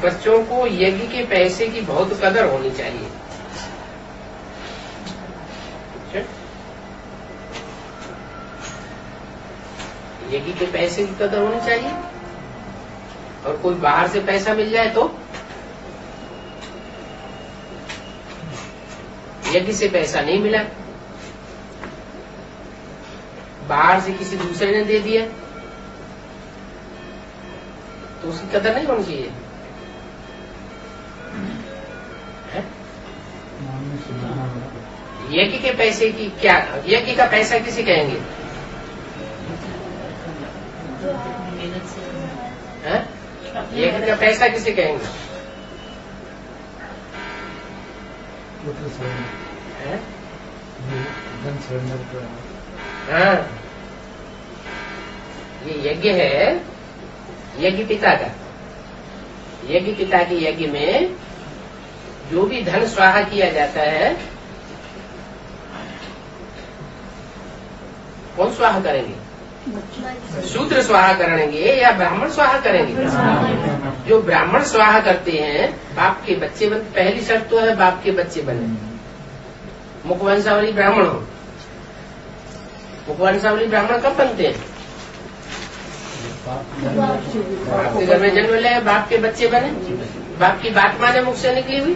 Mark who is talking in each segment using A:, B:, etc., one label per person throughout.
A: बच्चों को यज्ञ के पैसे की बहुत कदर होनी चाहिए। यज्ञ के पैसे की कदर होनी चाहिए। और कोई बाहर से पैसा मिल जाए तो यज्ञ से पैसा नहीं मिला, बाहर से किसी दूसरे ने दे दिया तो उसकी कदर नहीं होनी चाहिए। यज्ञ के पैसे की क्या, यज्ञ का पैसा किसे कहेंगे? यज्ञ का पैसा किसे कहेंगे? हाँ, ये यज्ञ है, यज्ञ पिता का। यज्ञ पिता के यज्ञ में जो भी धन स्वाहा किया जाता है, कौन स्वाहा करेंगे? शूद्र स्वाहा करेंगे या ब्राह्मण स्वाहा करेंगे? जो ब्राह्मण स्वाहा करते हैं, बाप के बच्चे बनते। पहली शर्त तो है बाप के बच्चे बने, मुखवंशावली ब्राह्मण हो। मुखवंशावली ब्राह्मण कब बनते हैं? बाप के घर में जन्म ले, बाप के बच्चे बने, बाप की बात माने मुख से निकली हुई।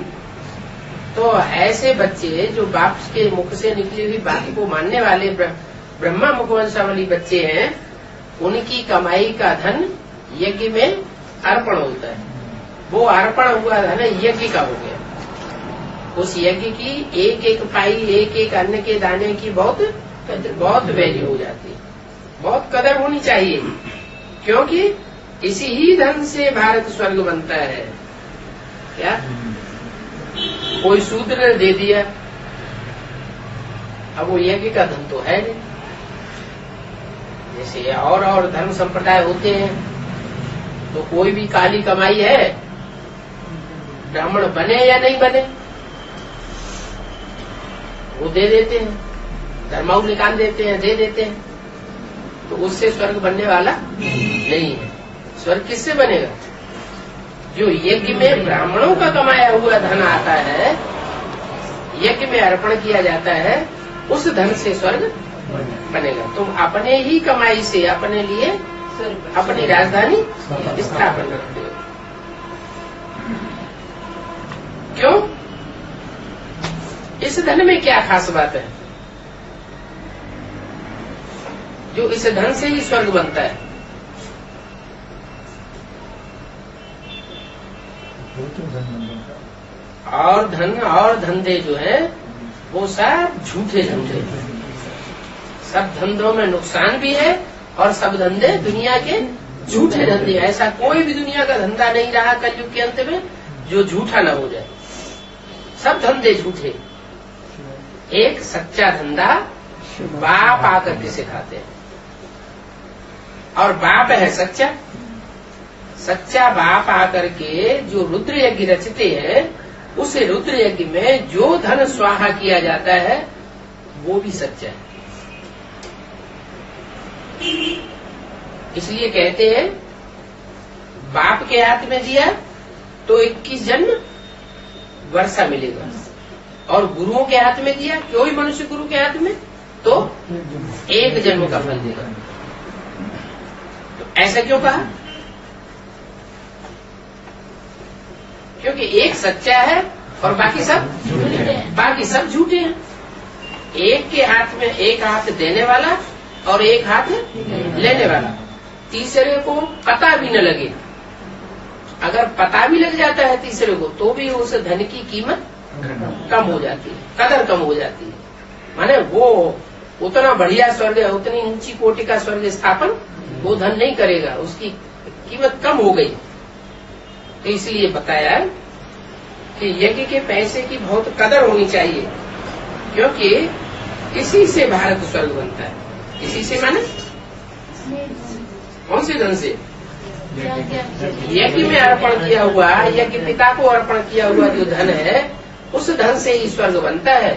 A: तो ऐसे बच्चे जो बाप के मुख से निकली हुई बात को मानने वाले ब्रह्मा मुखवंशावली बच्चे हैं, उनकी कमाई का धन यज्ञ में अर्पण होता है। वो अर्पण हुआ धन यज्ञ का हो गया। उस यज्ञ की एक एक पाई, एक एक अन्न के दाने की बहुत वैल्यू हो जाती है, बहुत कदर होनी चाहिए। क्योंकि इसी ही धन से भारत स्वर्ग बनता है। क्या कोई शूद्र ने दे दिया, अब वो यज्ञ का धन तो है नहीं। जैसे और धर्म संप्रदाय होते हैं, तो कोई भी काली कमाई है, ब्राह्मण बने या नहीं बने, वो दे देते हैं, धर्माऊ निकाल देते हैं, दे देते हैं। तो उससे स्वर्ग बनने वाला नहीं है। स्वर्ग किससे बनेगा? जो यज्ञ में ब्राह्मणों का कमाया हुआ धन आता है, यज्ञ में अर्पण किया जाता है, उस धन से स्वर्ग बनेगा। तुम अपने ही कमाई से अपने लिए अपनी राजधानी स्थापन करते हो। क्यों? इस धन में क्या खास बात है जो इस धन से ही स्वर्ग बनता है? और धंधे जो है वो सब झूठे धंधे। सब धंधों में नुकसान भी है और सब धंधे दुनिया के झूठे धंधे। ऐसा कोई भी दुनिया का धंधा नहीं रहा कलयुग के अंत में जो झूठा न हो जाए। सब धंधे झूठे। एक सच्चा धंधा बाप आकर के सिखाते हैं, और बाप है सच्चा। सच्चा बाप आकर के जो रुद्र यज्ञ रचते हैं, उस रुद्र यज्ञ में जो धन स्वाहा किया जाता है वो भी सच्चा है। इसलिए कहते हैं बाप के हाथ में दिया तो 21 जन्म वर्षा मिलेगा, और गुरुओं के हाथ में दिया, कोई मनुष्य गुरु के हाथ में, तो 1 जन्म का फल देगा। तो ऐसा क्यों कहा? क्योंकि एक सच्चा है और बाकी सब झूठे हैं। एक के हाथ में एक हाथ देने वाला और एक हाथ लेने वाला। तीसरे को पता भी न लगे। अगर पता भी लग जाता है तीसरे को, तो भी उस धन की कीमत कम हो जाती है, कदर कम हो जाती है। माने वो उतना बढ़िया स्वर्ग, उतनी ऊंची कोटि का स्वर्ग स्थापन वो धन नहीं करेगा, उसकी कीमत कम हो गई। तो इसलिए बताया कि यज्ञ के पैसे की बहुत कदर होनी चाहिए, क्योंकि इसी से भारत स्वर्ग बनता है। इसी से माने कौन से धन से? यज्ञ में अर्पण किया हुआ, यज्ञ पिता को अर्पण किया हुआ जो धन है, उस धन से ही स्वर्ग बनता है।